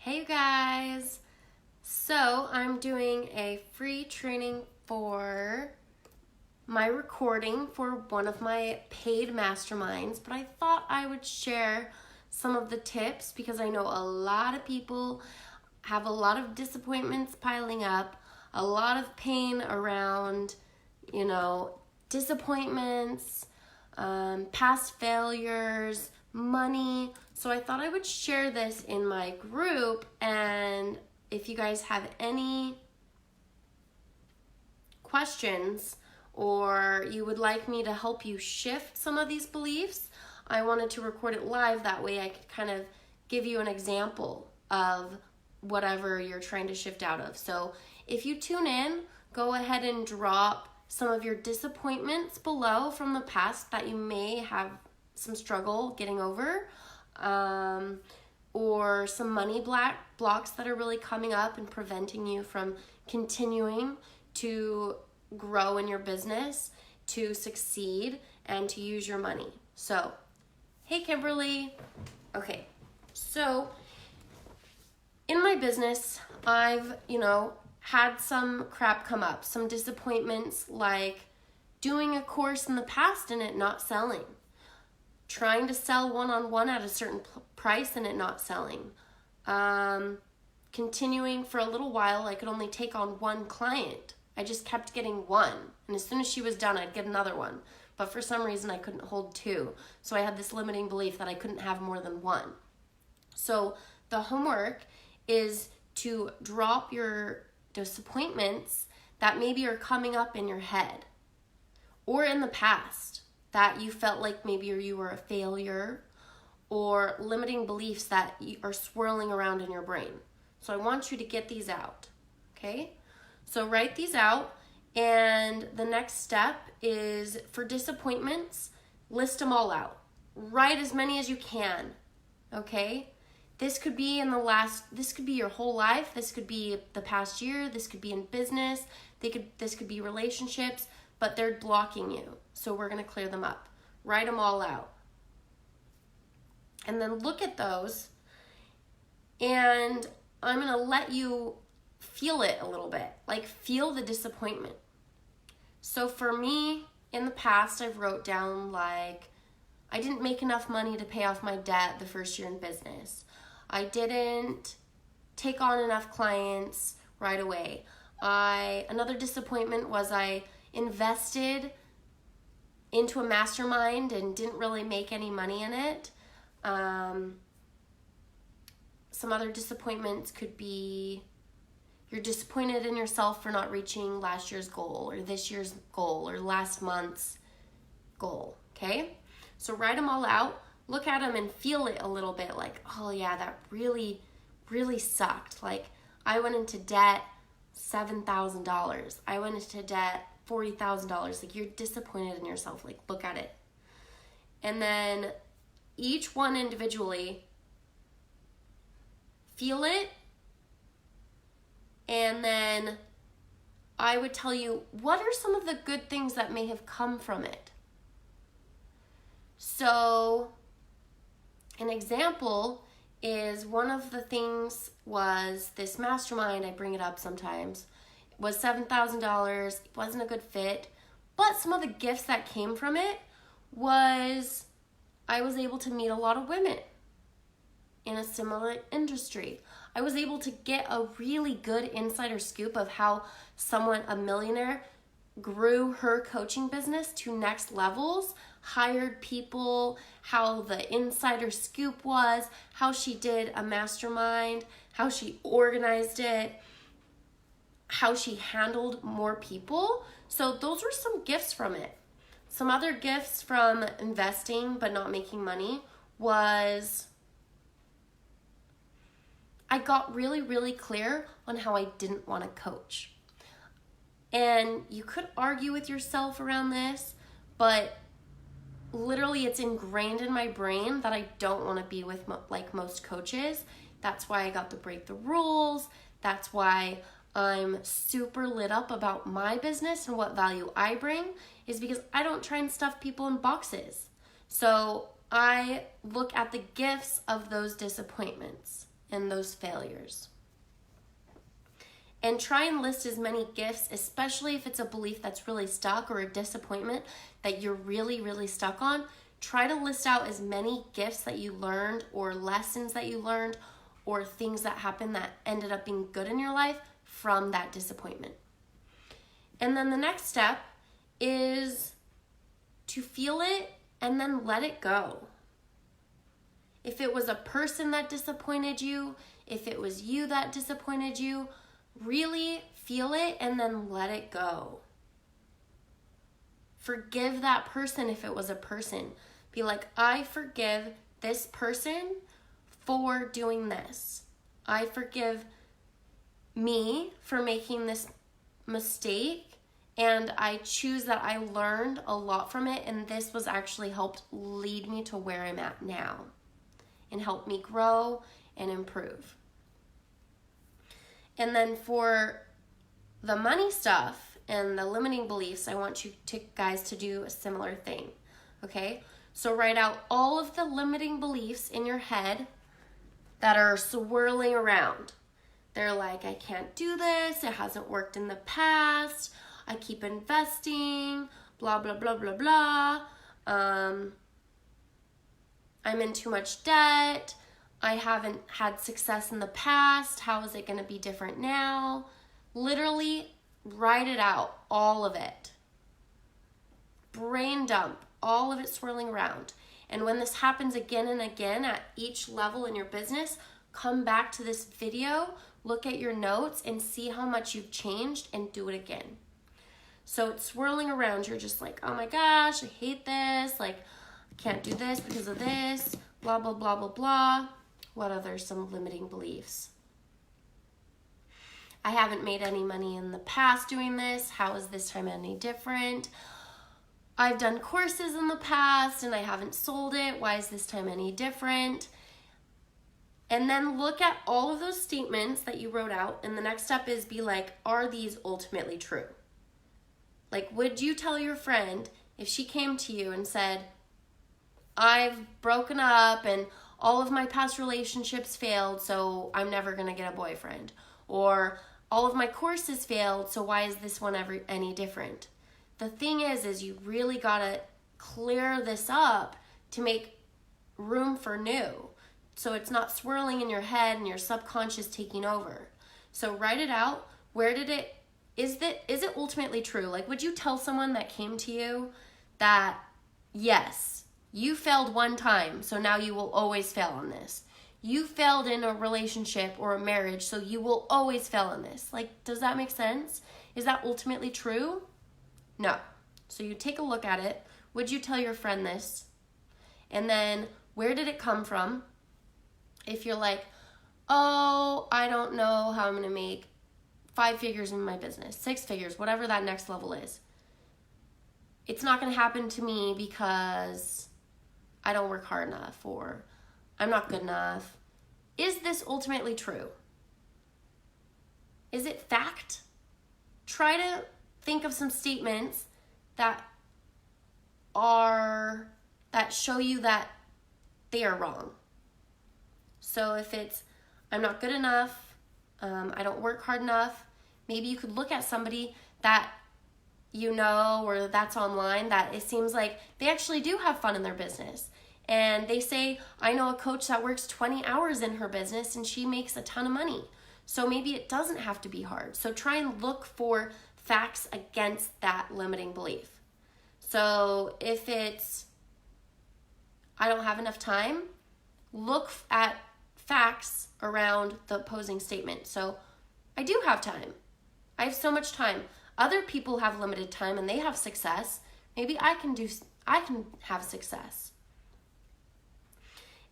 Hey guys! So I'm doing a free training for my recording for one of my paid masterminds, but I thought I would share some of the tips because I know a lot of people have a lot of disappointments piling up, a lot of pain around, disappointments, past failures, money. So I thought I would share this in my group, and if you guys have any questions or you would like me to help you shift some of these beliefs, I wanted to record it live. That way I could kind of give you an example of whatever you're trying to shift out of. So if you tune in, go ahead and drop some of your disappointments below from the past that you may have some struggle getting over, or some money blocks that are really coming up and preventing you from continuing to grow in your business, to succeed, and to use your money. So, hey Kimberly. Okay, so in my business, I've, had some crap come up, some disappointments, like doing a course in the past and it not selling, trying to sell one-on-one at a certain price and it not selling, continuing for a little while. I could only take on one client. I just kept getting one, and as soon as she was done, I'd get another one, but for some reason I couldn't hold two, so I had this limiting belief that I couldn't have more than one. So the homework is to drop your disappointments that maybe are coming up in your head or in the past that you felt like maybe you were a failure, or limiting beliefs that are swirling around in your brain. So I want you to get these out, okay? So write these out, and the next step is for disappointments, list them all out. Write as many as you can, okay? This could be this could be your whole life, this could be the past year, this could be in business, this could be relationships, but they're blocking you. So we're gonna clear them up. Write them all out. And then look at those, and I'm gonna let you feel it a little bit, like feel the disappointment. So for me, in the past, I've wrote down like, I didn't make enough money to pay off my debt the first year in business. I didn't take on enough clients right away. Another disappointment was I invested into a mastermind and didn't really make any money in it. Some other disappointments could be you're disappointed in yourself for not reaching last year's goal or this year's goal or last month's goal, okay? So write them all out, look at them and feel it a little bit, like, oh yeah, that really, really sucked. Like, I went into debt $7,000. I went into debt $40,000. Like, you're disappointed in yourself. Like, look at it. And then each one individually, feel it, and then I would tell you, what are some of the good things that may have come from it? So an example is, one of the things was this mastermind, I bring it up sometimes, was $7,000. It wasn't a good fit, but some of the gifts that came from it was I was able to meet a lot of women in a similar industry. I was able to get a really good insider scoop of how a millionaire, grew her coaching business to next levels, hired people, how the insider scoop was, how she did a mastermind, how she organized it, how she handled more people. So those were some gifts from it. Some other gifts from investing but not making money was I got really, really clear on how I didn't want to coach. And you could argue with yourself around this, but literally it's ingrained in my brain that I don't want to be with like most coaches. That's why I got the Break the Rules. That's why I'm super lit up about my business and what value I bring, is because I don't try and stuff people in boxes. So I look at the gifts of those disappointments, and those failures. And try and list as many gifts, especially if it's a belief that's really stuck or a disappointment that you're really, really stuck on. Try to list out as many gifts that you learned or lessons that you learned or things that happened that ended up being good in your life from that disappointment. And then the next step is to feel it and then let it go. If it was a person that disappointed you, if it was you that disappointed you, really feel it and then let it go. Forgive that person if it was a person. Be like, I forgive this person for doing this. I forgive me for making this mistake, and I choose that I learned a lot from it, and this was actually helped lead me to where I'm at now and help me grow and improve. And then for the money stuff and the limiting beliefs, I want you guys to do a similar thing, okay? So write out all of the limiting beliefs in your head that are swirling around. They're like, I can't do this, it hasn't worked in the past, I keep investing, blah, blah, blah, blah, blah. I'm in too much debt. I haven't had success in the past. How is it going to be different now? Literally write it out, all of it. Brain dump, all of it swirling around. And when this happens again and again at each level in your business, come back to this video, look at your notes, and see how much you've changed and do it again. So it's swirling around. You're just like, oh my gosh, I hate this. Like, I can't do this because of this. Blah, blah, blah, blah, blah. What other some limiting beliefs? I haven't made any money in the past doing this. How is this time any different? I've done courses in the past and I haven't sold it. Why is this time any different? And then look at all of those statements that you wrote out. And the next step is be like, are these ultimately true? Like, would you tell your friend if she came to you and said, I've broken up and all of my past relationships failed, so I'm never going to get a boyfriend. Or all of my courses failed, so why is this one ever any different? The thing is you really got to clear this up to make room for new. So it's not swirling in your head and your subconscious taking over. So write it out. Is it ultimately true? Like, would you tell someone that came to you that, yes, you failed one time, so now you will always fail on this. You failed in a relationship or a marriage, so you will always fail on this. Like, does that make sense? Is that ultimately true? No. So you take a look at it. Would you tell your friend this? And then where did it come from? If you're like, oh, I don't know how I'm going to make 5 figures in my business, 6 figures, whatever that next level is. It's not going to happen to me because I don't work hard enough or I'm not good enough. Is this ultimately true? Is it fact? Try to think of some statements that show you that they are wrong. So if it's, I'm not good enough, I don't work hard enough, maybe you could look at somebody that you know or that's online that it seems like they actually do have fun in their business. And they say, I know a coach that works 20 hours in her business and she makes a ton of money. So maybe it doesn't have to be hard. So try and look for facts against that limiting belief. So if it's, I don't have enough time, look at facts around the opposing statement. So I do have time. I have so much time. Other people have limited time and they have success. Maybe I can have success.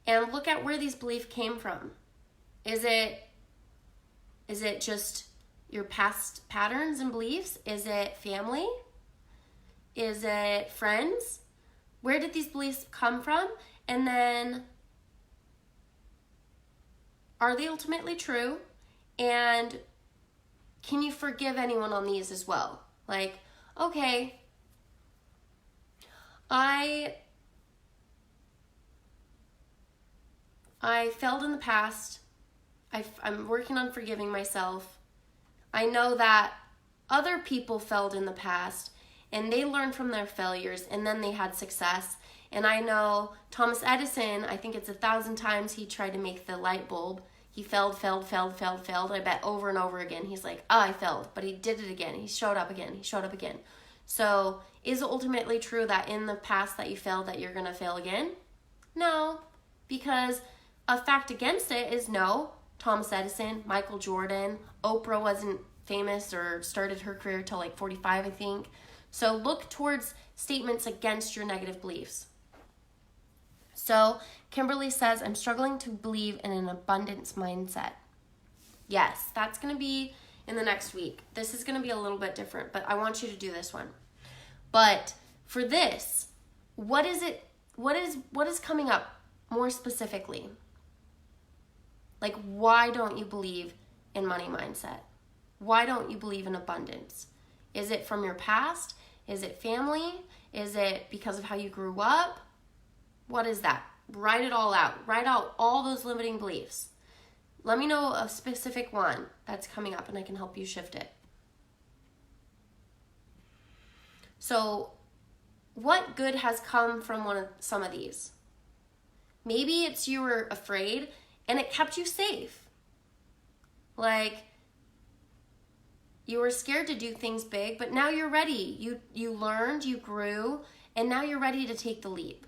And look at where these beliefs came from. Is it just your past patterns and beliefs? Is it family? Is it friends? Where did these beliefs come from? And then, are they ultimately true? And can you forgive anyone on these as well? Like, okay, I failed in the past I'm working on forgiving myself. I know that other people failed in the past and they learned from their failures and then they had success. And I know Thomas Edison, I think it's 1,000 times he tried to make the light bulb. He failed. I bet over and over again. He's like, I failed, but he did it again. He showed up again. So is it ultimately true that in the past that you failed that you're going to fail again? No, because a fact against it is no. Thomas Edison, Michael Jordan, Oprah wasn't famous or started her career till like 45, I think. So look towards statements against your negative beliefs. So Kimberly says, I'm struggling to believe in an abundance mindset. Yes, that's going to be in the next week. This is going to be a little bit different, but I want you to do this one. But for this, what is coming up more specifically? Like, why don't you believe in money mindset? Why don't you believe in abundance? Is it from your past? Is it family? Is it because of how you grew up? What is that? Write it all out. Write out all those limiting beliefs. Let me know a specific one that's coming up and I can help you shift it. So, what good has come from some of these? Maybe it's you were afraid and it kept you safe. Like, you were scared to do things big, but now you're ready. You learned, you grew, and now you're ready to take the leap.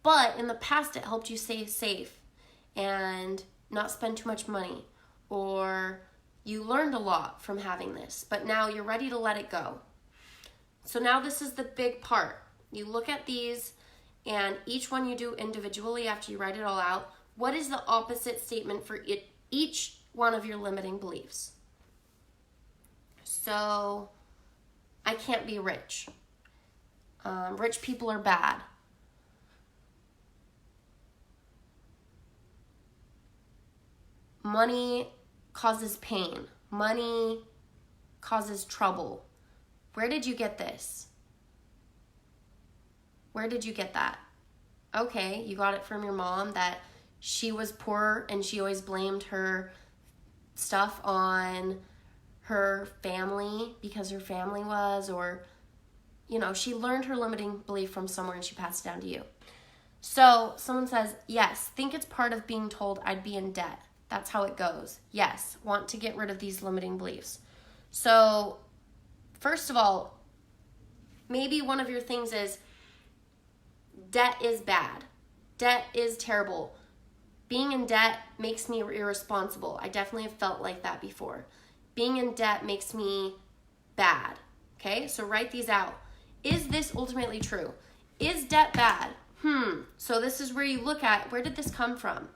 But in the past, it helped you stay safe and not spend too much money. Or you learned a lot from having this, but now you're ready to let it go. So now this is the big part. You look at these, and each one you do individually after you write it all out. What is the opposite statement for each one of your limiting beliefs? So, I can't be rich. Rich people are bad. Money causes pain. Money causes trouble. Where did you get this? Where did you get that? Okay, you got it from your mom that she was poor and she always blamed her stuff on her family because her family was, or, you know, she learned her limiting belief from somewhere and she passed it down to you. So someone says, yes, think it's part of being told I'd be in debt. That's how it goes. Yes, want to get rid of these limiting beliefs. So first of all, maybe one of your things is debt is bad. Debt is terrible. Being in debt makes me irresponsible. I definitely have felt like that before. Being in debt makes me bad. Okay, so write these out. Is this ultimately true? Is debt bad? So this is where you look at, where did this come from?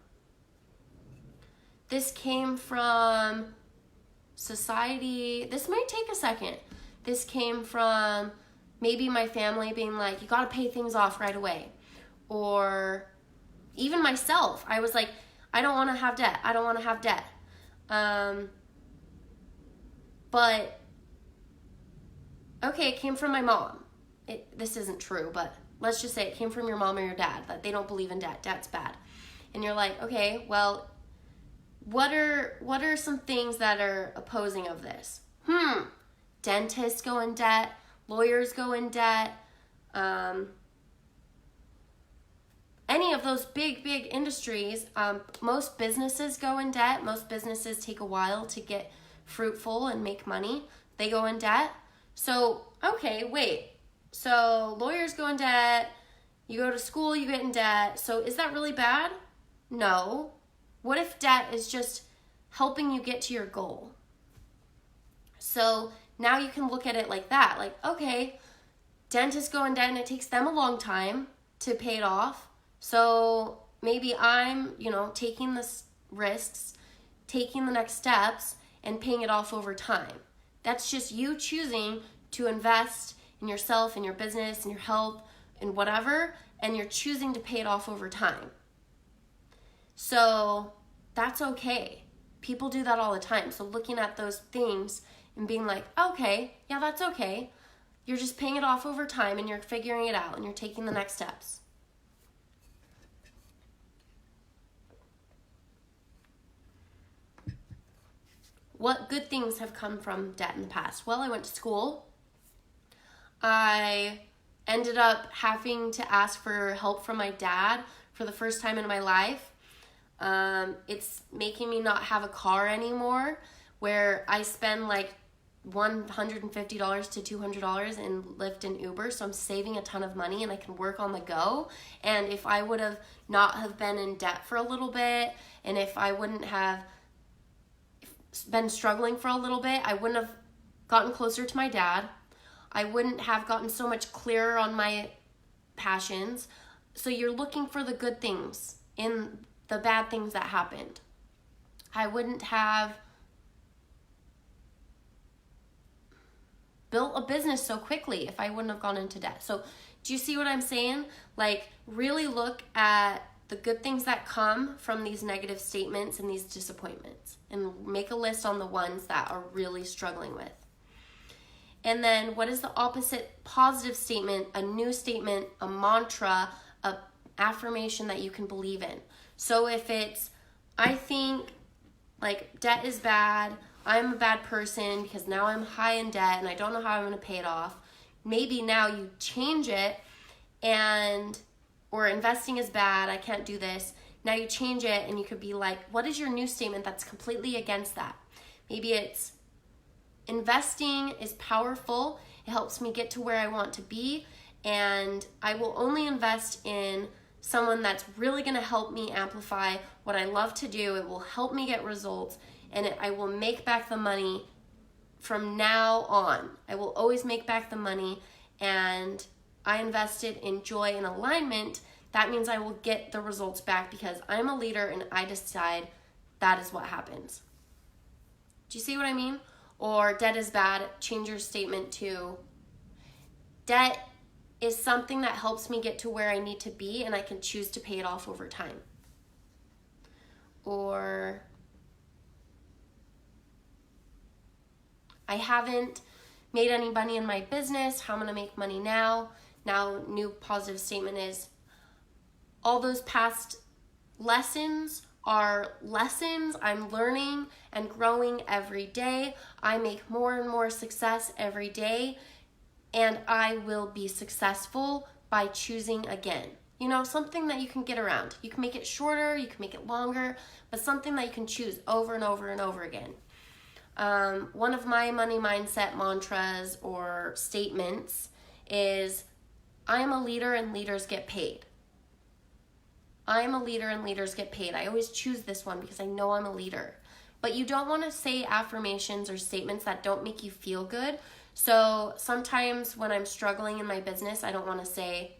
This came from society. This might take a second. This came from maybe my family being like, you got to pay things off right away. Or even myself. I was like, I don't want to have debt. I don't want to have debt. But, okay, it came from my mom. This isn't true, but let's just say it came from your mom or your dad, that they don't believe in debt. Debt's bad. And you're like, okay, well, what are some things that are opposing of this? Dentists go in debt. Lawyers go in debt. Any of those big industries, most businesses go in debt. Most businesses take a while to get fruitful and make money. They go in debt. So, okay, wait. So lawyers go in debt. You go to school, you get in debt. So is that really bad? No. What if debt is just helping you get to your goal? So now you can look at it like that. Like, okay, dentists go in debt and it takes them a long time to pay it off. So maybe I'm, taking the risks, taking the next steps, and paying it off over time. That's just you choosing to invest in yourself, in your business, in your health, in whatever, and you're choosing to pay it off over time. So that's okay. People do that all the time. So looking at those things and being like, okay, yeah, that's okay. You're just paying it off over time and you're figuring it out and you're taking the next steps. What good things have come from debt in the past? Well, I went to school. I ended up having to ask for help from my dad for the first time in my life. It's making me not have a car anymore, where I spend like $150 to $200 in Lyft and Uber, so I'm saving a ton of money and I can work on the go. And if I would have not have been in debt for a little bit, and if I wouldn't have been struggling for a little bit, I wouldn't have gotten closer to my dad. I wouldn't have gotten so much clearer on my passions. So you're looking for the good things in the bad things that happened. I wouldn't have built a business so quickly if I wouldn't have gone into debt. So do you see what I'm saying? Like, really look at the good things that come from these negative statements and these disappointments, and make a list on the ones that are really struggling with. And then what is the opposite positive statement, a new statement, a mantra, a affirmation that you can believe in? So if it's, I think like debt is bad, I'm a bad person because now I'm high in debt and I don't know how I'm going to pay it off. Maybe now you change it or investing is bad, I can't do this. Now you change it and you could be like, what is your new statement that's completely against that? Maybe it's, investing is powerful. It helps me get to where I want to be, and I will only invest in someone that's really going to help me amplify what I love to do. It will help me get results, and I will make back the money from now on. I will always make back the money, and I invested in joy and alignment. That means I will get the results back because I'm a leader and I decide that is what happens. Do you see what I mean? Or debt is bad, change your statement to, debt is something that helps me get to where I need to be and I can choose to pay it off over time. Or, I haven't made any money in my business, how I'm gonna make money now. Now, new positive statement is, all those past lessons are lessons I'm learning and growing every day. I make more and more success every day, and I will be successful by choosing again. You know, something that you can get around. You can make it shorter, you can make it longer, but something that you can choose over and over and over again. One of my money mindset mantras or statements is, I am a leader and leaders get paid. I am a leader and leaders get paid. I always choose this one because I know I'm a leader. But you don't want to say affirmations or statements that don't make you feel good. So sometimes when I'm struggling in my business, I don't want to say,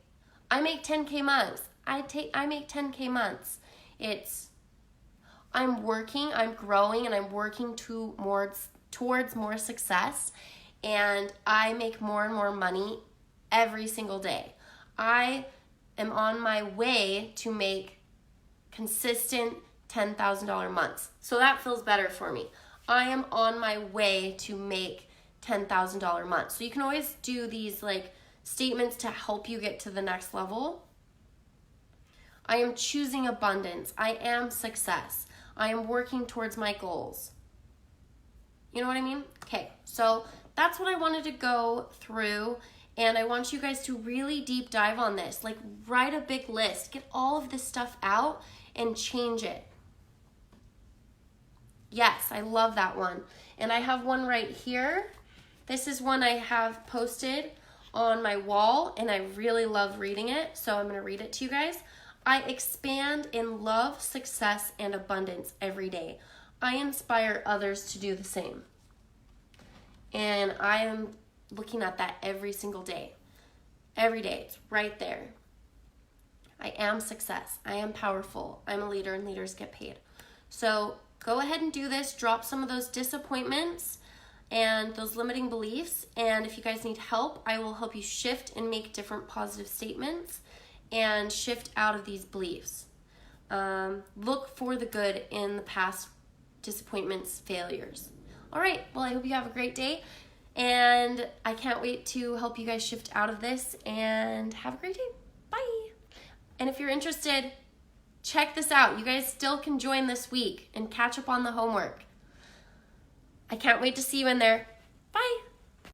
I make 10K months. I make 10K months. It's, I'm working, I'm growing, and I'm working towards more success, and I make more and more money every single day. I am on my way to make consistent $10,000 months. So that feels better for me. I am on my way to make $10,000 months. So you can always do these like statements to help you get to the next level. I am choosing abundance. I am success. I am working towards my goals. You know what I mean? Okay, so that's what I wanted to go through. And I want you guys to really deep dive on this. Like, write a big list. Get all of this stuff out and change it. Yes, I love that one. And I have one right here. This is one I have posted on my wall, and I really love reading it. So I'm going to read it to you guys. I expand in love, success, and abundance every day. I inspire others to do the same. And I am looking at that every single day. Every day, it's right there. I am success. I am powerful. I'm a leader and leaders get paid. So go ahead and do this. Drop some of those disappointments and those limiting beliefs. And if you guys need help, I will help you shift and make different positive statements and shift out of these beliefs. Look for the good in the past disappointments, failures. All right, well, I hope you have a great day. And I can't wait to help you guys shift out of this, and have a great day. Bye. And if you're interested, check this out. You guys still can join this week and catch up on the homework. I can't wait to see you in there.